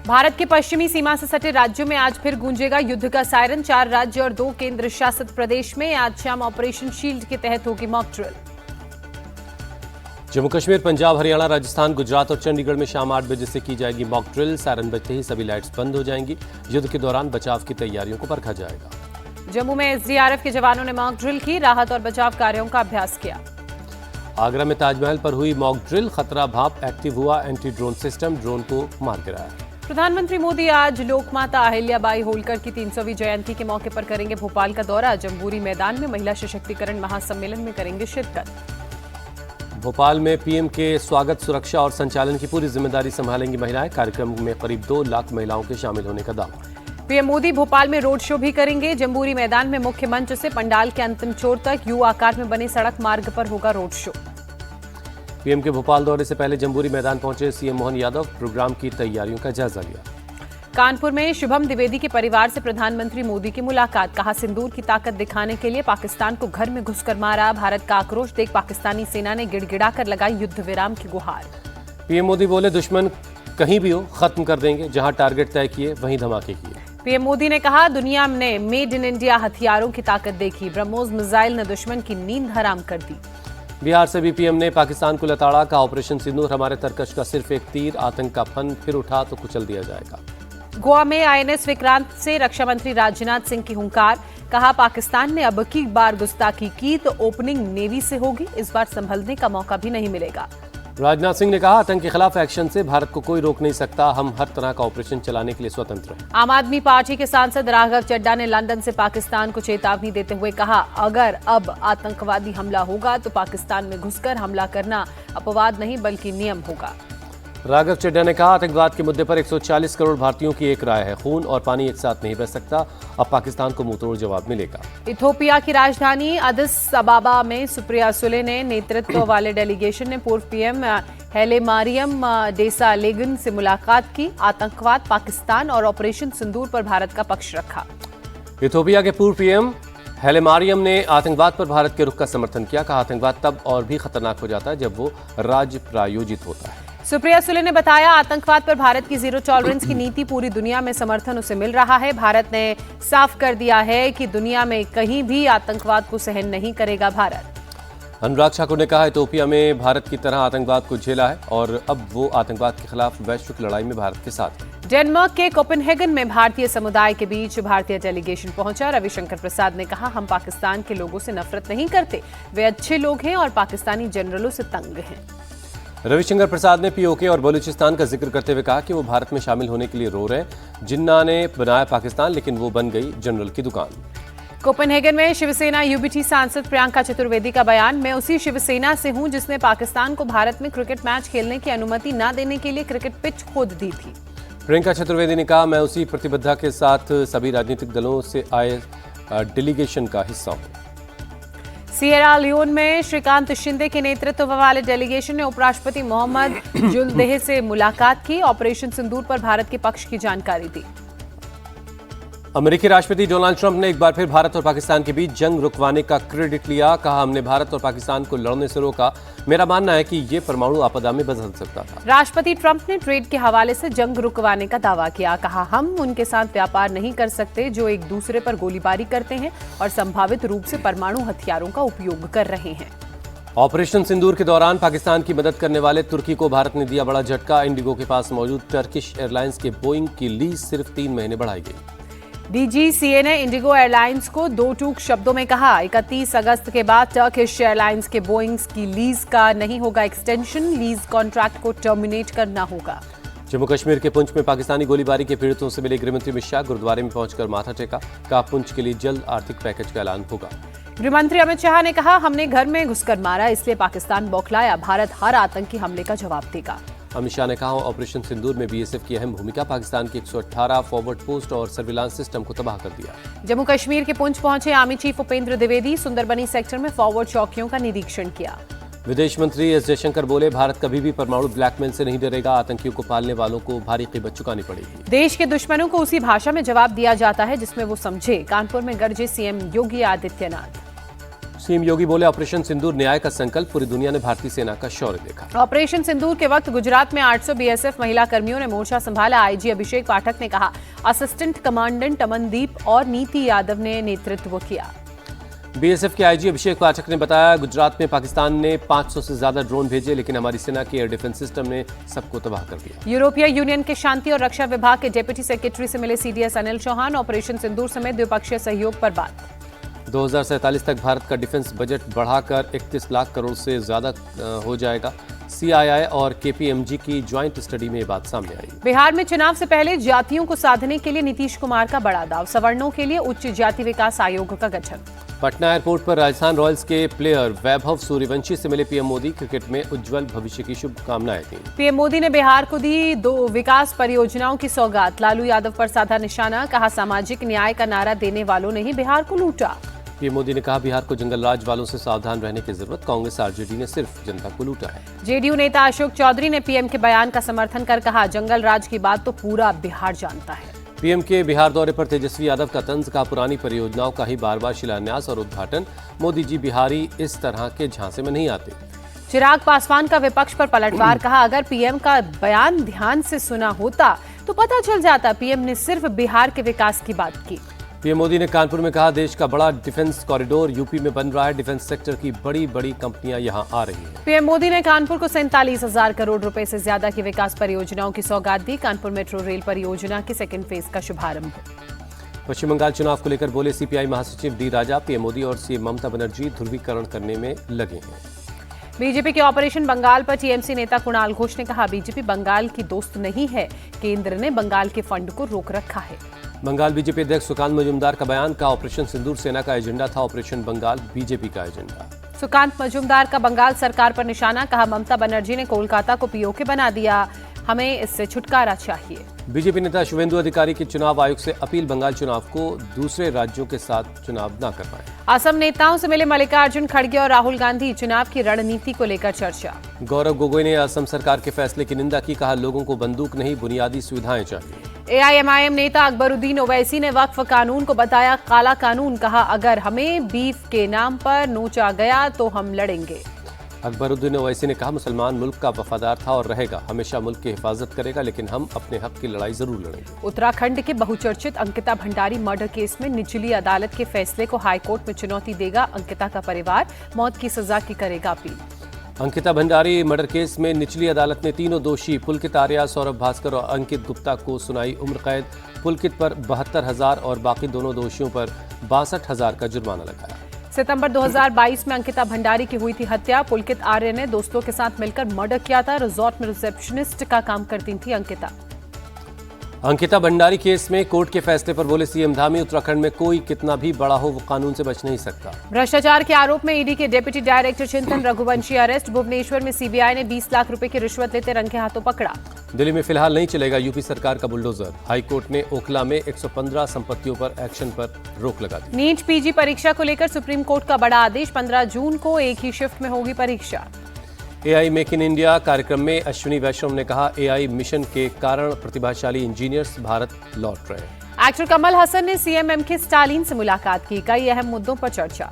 भारत के पश्चिमी सीमा से सटे राज्यों में आज फिर गूंजेगा युद्ध का सायरन। 4 राज्य और 2 केंद्र शासित प्रदेश में आज शाम ऑपरेशन शील्ड के तहत होगी मॉक ड्रिल। जम्मू कश्मीर, पंजाब, हरियाणा, राजस्थान, गुजरात और चंडीगढ़ में शाम 8 बजे से की जाएगी मॉक ड्रिल। सायरन बजते ही सभी लाइट्स बंद हो जाएंगी। युद्ध के दौरान बचाव की तैयारियों को परखा जाएगा। जम्मू में एसडीआरएफ के जवानों ने मॉक ड्रिल की, राहत और बचाव कार्यों का अभ्यास किया। आगरा में ताजमहल पर हुई मॉक ड्रिल। खतरा भाप एक्टिव हुआ, एंटी ड्रोन सिस्टम ड्रोन को मार गिराया। प्रधानमंत्री मोदी आज लोकमाता अहिल्याबाई होलकर की 300वीं जयंती के मौके पर करेंगे भोपाल का दौरा। जम्बूरी मैदान में महिला सशक्तिकरण महासम्मेलन में करेंगे शिरकत। भोपाल में पीएम के स्वागत, सुरक्षा और संचालन की पूरी जिम्मेदारी संभालेंगी महिलाएं। कार्यक्रम में करीब 2 लाख महिलाओं के शामिल होने का दावा। पीएम मोदी भोपाल में रोड शो भी करेंगे। जम्बूरी मैदान में मुख्य मंच से पंडाल के अंतिम छोर तक यू आकार में बने सड़क मार्ग पर होगा रोड शो। पीएम के भोपाल दौरे से पहले जम्बूरी मैदान पहुंचे सीएम मोहन यादव। प्रोग्राम की तैयारियों का जायजा लिया। कानपुर में शुभम द्विवेदी के परिवार से प्रधानमंत्री मोदी की मुलाकात। कहा, सिंदूर की ताकत दिखाने के लिए पाकिस्तान को घर में घुसकर मारा। भारत का आक्रोश देख पाकिस्तानी सेना ने गिड़गिड़ाकर लगाई युद्ध विराम की गुहार। पीएम मोदी बोले, दुश्मन कहीं भी हो खत्म कर देंगे। जहां टारगेट तय किए वहीं धमाके किए। पीएम मोदी ने कहा, दुनिया ने मेड इन इंडिया हथियारों की ताकत देखी। ब्रह्मोस मिसाइल ने दुश्मन की नींद हराम कर दी। बिहार से भी पीएम ने पाकिस्तान को लताड़ा। का ऑपरेशन सिंदूर हमारे तरकश का सिर्फ एक तीर। आतंक का फन फिर उठा तो कुचल दिया जाएगा। गोवा में आईएनएस विक्रांत से रक्षा मंत्री राजनाथ सिंह की हुंकार। कहा, पाकिस्तान ने अब की बार गुस्ताखी की तो ओपनिंग नेवी से होगी। इस बार संभलने का मौका भी नहीं मिलेगा। राजनाथ सिंह ने कहा, आतंक के खिलाफ एक्शन से भारत को कोई रोक नहीं सकता। हम हर तरह का ऑपरेशन चलाने के लिए स्वतंत्र हैं। आम आदमी पार्टी के सांसद राघव चड्ढा ने लंदन से पाकिस्तान को चेतावनी देते हुए कहा, अगर अब आतंकवादी हमला होगा तो पाकिस्तान में घुसकर हमला करना अपवाद नहीं बल्कि नियम होगा। राघव चड्ढा ने कहा, आतंकवाद के मुद्दे पर 140 करोड़ भारतीयों की एक राय है। खून और पानी एक साथ नहीं बह सकता। अब पाकिस्तान को मुंहतोड़ जवाब मिलेगा। इथोपिया की राजधानी अदिस अबाबा में सुप्रिया सुले ने नेतृत्व वाले डेलीगेशन ने पूर्व पीएम हैलेमारियम डेसालेगन से मुलाकात की। आतंकवाद, पाकिस्तान और ऑपरेशन सिंदूर पर भारत का पक्ष रखा। इथोपिया के पूर्व पीएम हैलेमारियम ने आतंकवाद पर भारत के रुख का समर्थन किया। कहा, आतंकवाद तब और भी खतरनाक हो जाता है जब वो राज्य प्रायोजित होता है। सुप्रिया सुले ने बताया, आतंकवाद पर भारत की जीरो टॉलरेंस की नीति पूरी दुनिया में समर्थन उसे मिल रहा है। भारत ने साफ कर दिया है कि दुनिया में कहीं भी आतंकवाद को सहन नहीं करेगा भारत। अनुराग ठाकुर ने कहा, इथोपिया में भारत की तरह आतंकवाद को झेला है और अब वो आतंकवाद के खिलाफ वैश्विक लड़ाई में भारत के साथ है। डेनमार्क के कोपेनहेगन में भारतीय समुदाय के बीच भारतीय डेलीगेशन पहुंचा। रविशंकर प्रसाद ने कहा, हम पाकिस्तान के लोगों से नफरत नहीं करते। वे अच्छे लोग हैं और पाकिस्तानी जनरलों से तंग हैं। रविशंकर प्रसाद ने पीओके और बलूचिस्तान का जिक्र करते हुए कहा कि वो भारत में शामिल होने के लिए रो रहे हैं। जिन्ना ने बनाया पाकिस्तान, लेकिन वो बन गई जनरल की दुकान। कोपेनहेगन में शिवसेना यूबीटी सांसद प्रियंका चतुर्वेदी का बयान। मैं उसी शिवसेना से हूं जिसने पाकिस्तान को भारत में क्रिकेट मैच खेलने की अनुमति न देने के लिए क्रिकेट पिच खोद दी थी। प्रियंका चतुर्वेदी ने कहा, मैं उसी प्रतिबद्धता के साथ सभी राजनीतिक दलों से आए डेलीगेशन का हिस्सा हूं। सिएरा लियोन में श्रीकांत शिंदे के नेतृत्व वाले डेलीगेशन ने उपराष्ट्रपति मोहम्मद जुल्देह से मुलाकात की। ऑपरेशन सिंदूर पर भारत के पक्ष की जानकारी दी। अमेरिकी राष्ट्रपति डोनाल्ड ट्रंप ने एक बार फिर भारत और पाकिस्तान के बीच जंग रुकवाने का क्रेडिट लिया। कहा, हमने भारत और पाकिस्तान को लड़ने से रोका। मेरा मानना है कि ये परमाणु आपदा में बदल सकता था। राष्ट्रपति ट्रंप ने ट्रेड के हवाले से जंग रुकवाने का दावा किया। कहा, हम उनके साथ व्यापार नहीं कर सकते जो एक दूसरे पर गोलीबारी करते हैं और संभावित रूप से परमाणु हथियारों का उपयोग कर रहे हैं। ऑपरेशन सिंदूर के दौरान पाकिस्तान की मदद करने वाले तुर्की को भारत ने दिया बड़ा झटका। इंडिगो के पास मौजूद टर्किश एयरलाइंस के बोइंग की लीज सिर्फ 3 महीने बढ़ाई गई। डीजीसीए ने इंडिगो एयरलाइंस को 2 टूक शब्दों में कहा, 31 अगस्त के बाद टर्किश एयरलाइंस के बोइंग्स की लीज का नहीं होगा एक्सटेंशन। लीज कॉन्ट्रैक्ट को टर्मिनेट करना होगा। जम्मू कश्मीर के पुंछ में पाकिस्तानी गोलीबारी के पीड़ितों से मिले गृहमंत्री अमित शाह। गुरुद्वारे में पहुंचकर माथा टेका। कहा, पुंछ के लिए जल्द आर्थिक पैकेज का ऐलान होगा। गृहमंत्री अमित शाह ने कहा, हमने घर में घुसकर मारा, इसलिए पाकिस्तान बौखलाया। भारत हर आतंकी हमले का जवाब देगा। अमित शाह ने कहा, ऑपरेशन सिंदूर में बीएसएफ की अहम भूमिका। पाकिस्तान की 118 फॉरवर्ड पोस्ट और सर्विलांस सिस्टम को तबाह कर दिया। जम्मू कश्मीर के पुंछ पहुंचे army chief Upendra Dwivedi. Sunderbani sector में फॉरवर्ड चौकियों का निरीक्षण किया। विदेश मंत्री एस जयशंकर बोले, भारत कभी भी परमाणु ब्लैकमेल से नहीं डरेगा। आतंकियों को पालने वालों को भारी कीमत चुकानी पड़ेगी। देश के दुश्मनों को उसी भाषा में जवाब दिया जाता है जिसमें वो समझे। कानपुर में गरजे सीएम योगी आदित्यनाथ। सीएम योगी बोले ऑपरेशन सिंदूर न्याय का संकल्प, पूरी दुनिया ने भारतीय सेना का शौर्य देखा। ऑपरेशन सिंदूर के वक्त गुजरात में 800 बीएसएफ महिला कर्मियों ने मोर्चा संभाला। आईजी अभिषेक पाठक ने कहा, असिस्टेंट कमांडेंट अमनदीप और नीति यादव ने नेतृत्व किया। बीएसएफ के आईजी अभिषेक पाठक ने बताया, गुजरात में पाकिस्तान ने 500 से ज्यादा ड्रोन भेजे, लेकिन हमारी सेना के एयर डिफेंस सिस्टम ने सबको तबाह कर दिया। यूरोपीय यूनियन के शांति और रक्षा विभाग के डिप्टी सेक्रेटरी से मिले सीडीएस अनिल चौहान। ऑपरेशन सिंदूर समेत द्विपक्षीय सहयोग पर बात। 2047 तक भारत का डिफेंस बजट बढ़ाकर 31 लाख करोड़ से ज्यादा हो जाएगा। सीआईआई और केपीएमजी की ज्वाइंट स्टडी में ये बात सामने आई। बिहार में चुनाव से पहले जातियों को साधने के लिए नीतीश कुमार का बड़ा दाव, सवर्णों के लिए उच्च जाति विकास आयोग का गठन। पटना एयरपोर्ट पर राजस्थान रॉयल्स के प्लेयर वैभव सूर्यवंशी से मिले पीएम मोदी, क्रिकेट में उज्जवल भविष्य की शुभकामनाएं दी। पीएम मोदी ने बिहार को दी 2 विकास परियोजनाओं की सौगात। लालू यादव पर साधा निशाना, कहा सामाजिक न्याय का नारा देने वालों ने ही बिहार को लूटा। पीएम मोदी ने कहा, बिहार को जंगल राज वालों से सावधान रहने की जरूरत, कांग्रेस आरजेडी ने सिर्फ जनता को लूटा है। जेडीयू नेता अशोक चौधरी ने पीएम के बयान का समर्थन कर कहा, जंगल राज की बात तो पूरा बिहार जानता है। पीएम के बिहार दौरे पर तेजस्वी यादव का तंज, कहा पुरानी परियोजनाओं का ही बार बार शिलान्यास और उद्घाटन, मोदी जी बिहारी इस तरह के झांसे में नहीं आते। चिराग पासवान का विपक्ष पर पलटवार, कहा अगर पीएम का बयान ध्यान से सुना होता तो पता चल जाता पीएम ने सिर्फ बिहार के विकास की बात की। पीएम मोदी ने कानपुर में कहा, देश का बड़ा डिफेंस कॉरिडोर यूपी में बन रहा है, डिफेंस सेक्टर की बड़ी बड़ी कंपनियां यहां आ रही हैं। पीएम मोदी ने कानपुर को 47,000 करोड़ रुपए से ज्यादा की विकास परियोजनाओं की सौगात दी। कानपुर मेट्रो रेल परियोजना के सेकेंड फेज का शुभारंभ। पश्चिम बंगाल चुनाव को लेकर बोले सीपीआई महासचिव डी राजा, पीएम मोदी और सीएम ममता बनर्जी ध्रुवीकरण करने में लगे हैं। बीजेपी के ऑपरेशन बंगाल पर टीएमसी नेता कुणाल घोष ने कहा, बीजेपी बंगाल की दोस्त नहीं है, केंद्र ने बंगाल के फंड को रोक रखा है। बंगाल बीजेपी अध्यक्ष सुकांत मजूमदार का बयान, का ऑपरेशन सिंदूर सेना का एजेंडा था, ऑपरेशन बंगाल बीजेपी का एजेंडा। सुकांत मजूमदार का बंगाल सरकार पर निशाना, कहा ममता बनर्जी ने कोलकाता को पीओके बना दिया, हमें इससे छुटकारा चाहिए। बीजेपी नेता शुभेंदु अधिकारी की चुनाव आयोग से अपील, बंगाल चुनाव को दूसरे राज्यों के साथ चुनाव न करवाएं। असम नेताओं से मिले मल्लिकार्जुन खड़गे और राहुल गांधी, चुनाव की रणनीति को लेकर चर्चा। गौरव गोगोई ने असम सरकार के फैसले की निंदा की, कहा लोगों को बंदूक नहीं बुनियादी सुविधाएं चाहिए। एआईएमआईएम नेता अकबरुद्दीन ओवैसी ने वक्फ कानून को बताया काला कानून, कहा अगर हमें बीफ के नाम पर नोचा गया तो हम लड़ेंगे। अकबरुद्दीन ओवैसी ने कहा, मुसलमान मुल्क का वफादार था और रहेगा, हमेशा मुल्क की हिफाजत करेगा, लेकिन हम अपने हक की लड़ाई जरूर लड़ेंगे। उत्तराखंड के बहुचर्चित अंकिता भंडारी मर्डर केस में निचली अदालत के फैसले को हाईकोर्ट में चुनौती देगा अंकिता का परिवार, मौत की सजा की करेगा appeal. Ankita Bhandari murder case में निचली अदालत ने तीनों दोषी पुलकित आर्या, सौरभ भास्कर और अंकित गुप्ता को सुनाई उम्र कैद। पुलकित पर 72,000 और बाकी दोनों दोषियों पर 62,000 का जुर्माना लगाया। सितंबर 2022 में अंकिता भंडारी की हुई थी हत्या। पुलकित आर्य ने दोस्तों के साथ मिलकर मर्डर किया था। रिजॉर्ट में रिसेप्शनिस्ट का काम करती थी अंकिता। अंकिता भंडारी केस में कोर्ट के फैसले पर बोले सीएम धामी, उत्तराखंड में कोई कितना भी बड़ा हो वो कानून से बच नहीं सकता। भ्रष्टाचार के आरोप में ईडी के डिप्टी डायरेक्टर चिंतन रघुवंशी अरेस्ट। भुवनेश्वर में सीबीआई ने 20 लाख रुपए की रिश्वत लेते रंगे हाथों पकड़ा। दिल्ली में फिलहाल नहीं चलेगा यूपी सरकार का बुलडोजर। हाईकोर्ट ने ओखला में 115 संपत्तियों पर एक्शन पर रोक लगा दी। नीट पीजी परीक्षा को लेकर सुप्रीम कोर्ट का बड़ा आदेश। 15 जून को एक ही शिफ्ट में होगी परीक्षा। एआई मेक इन इंडिया कार्यक्रम में अश्विनी वैष्णव ने कहा, एआई मिशन के कारण प्रतिभाशाली इंजीनियर्स भारत लौट रहे हैं। एक्टर कमल हसन ने सीएम एमके स्टालिन से मुलाकात की। कई अहम मुद्दों पर चर्चा।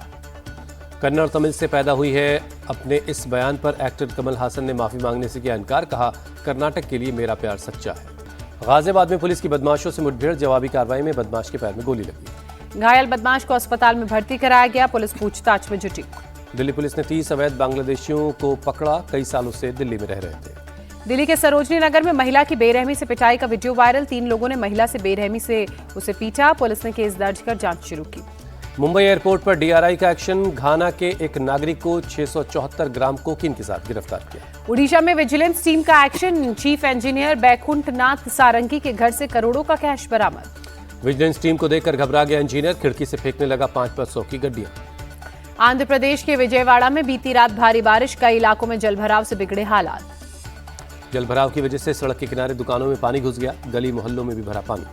कन्नड़ तमिल से पैदा हुई है। अपने इस बयान पर एक्टर कमल हासन ने माफी मांगने से किया इनकार, कहा कर्नाटक के लिए मेरा प्यार सच्चा है। गाजियाबाद में पुलिस की बदमाशों से मुठभेड़, जवाबी कार्रवाई में बदमाश के पैर में गोली लगी। घायल बदमाश को अस्पताल में भर्ती कराया गया। पुलिस पूछताछ में जुटी। दिल्ली पुलिस ने 30 अवैध बांग्लादेशियों को पकड़ा, कई सालों से दिल्ली में रह रहे थे। दिल्ली के सरोजनी नगर में महिला की बेरहमी से पिटाई का वीडियो वायरल। 3 लोगों ने महिला से बेरहमी से उसे पीटा। पुलिस ने केस दर्ज कर जांच शुरू की। मुंबई एयरपोर्ट पर डीआरआई का एक्शन। घाना के एक नागरिक को 674 ग्राम कोकीन के साथ गिरफ्तार किया। उड़ीसा में विजिलेंस टीम का एक्शन। चीफ इंजीनियर बैकुंठ नाथ सारंगी के घर से करोड़ों का कैश बरामद। विजिलेंस टीम को देखकर घबरा गया इंजीनियर, खिड़की से फेंकने लगा 5 पर 100 की गड्डियां। आंध्र प्रदेश के विजयवाड़ा में बीती रात भारी बारिश। कई इलाकों में जलभराव से बिगड़े हालात। जलभराव की वजह से सड़क के किनारे दुकानों में पानी घुस गया, गली मोहल्लों में भी भरा पानी।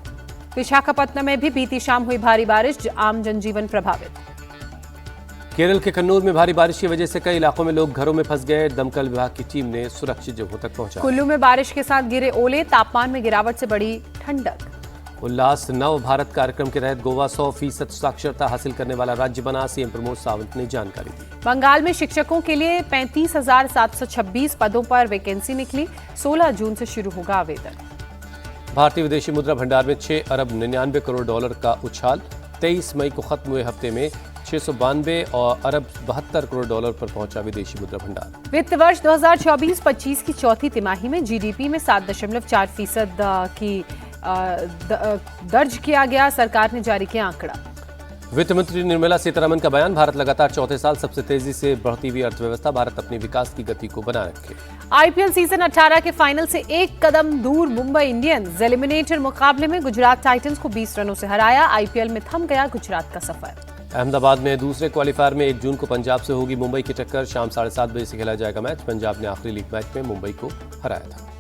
विशाखापत्तनम में भी बीती शाम हुई भारी बारिश, आम जनजीवन प्रभावित। केरल के कन्नूर में भारी बारिश की वजह से कई इलाकों में लोग घरों में फंस गए। दमकल विभाग की टीम ने सुरक्षित जगहों तक पहुंचा। कुल्लू में बारिश के साथ गिरे ओले, तापमान में गिरावट से बढ़ी ठंडक। उल्लास नव भारत कार्यक्रम के तहत गोवा 100% साक्षरता हासिल करने वाला राज्य बना, सीएम प्रमोद सावंत ने जानकारी दी। बंगाल में शिक्षकों के लिए 35,726 पदों पर वैकेंसी निकली, 16 जून से शुरू होगा आवेदन। भारतीय विदेशी मुद्रा भंडार में 6 अरब 99 करोड़ डॉलर का उछाल, 23 मई को खत्म हुए हफ्ते में 692 और अरब 72 करोड़ डॉलर पर पहुंचा विदेशी मुद्रा भंडार। वित्त वर्ष 2024-25 की चौथी तिमाही में जीडीपी में 7.4% की दर्ज किया गया, सरकार ने जारी किया आंकड़ा। वित्त मंत्री निर्मला सीतारमण का बयान, भारत लगातार चौथे साल सबसे तेजी से बढ़ती हुई अर्थव्यवस्था, भारत अपनी विकास की गति को बनाए रखे। आईपीएल सीजन 18 के फाइनल से एक कदम दूर मुंबई इंडियंस, एलिमिनेटर मुकाबले में गुजरात टाइटंस को 20 रनों से हराया, आईपीएल में थम गया गुजरात का सफर। अहमदाबाद में दूसरे क्वालीफायर में 1 जून को पंजाब से होगी मुंबई की टक्कर, शाम 7:30 बजे से खेला जाएगा मैच। पंजाब ने आखिरी लीग मैच में मुंबई को हराया था।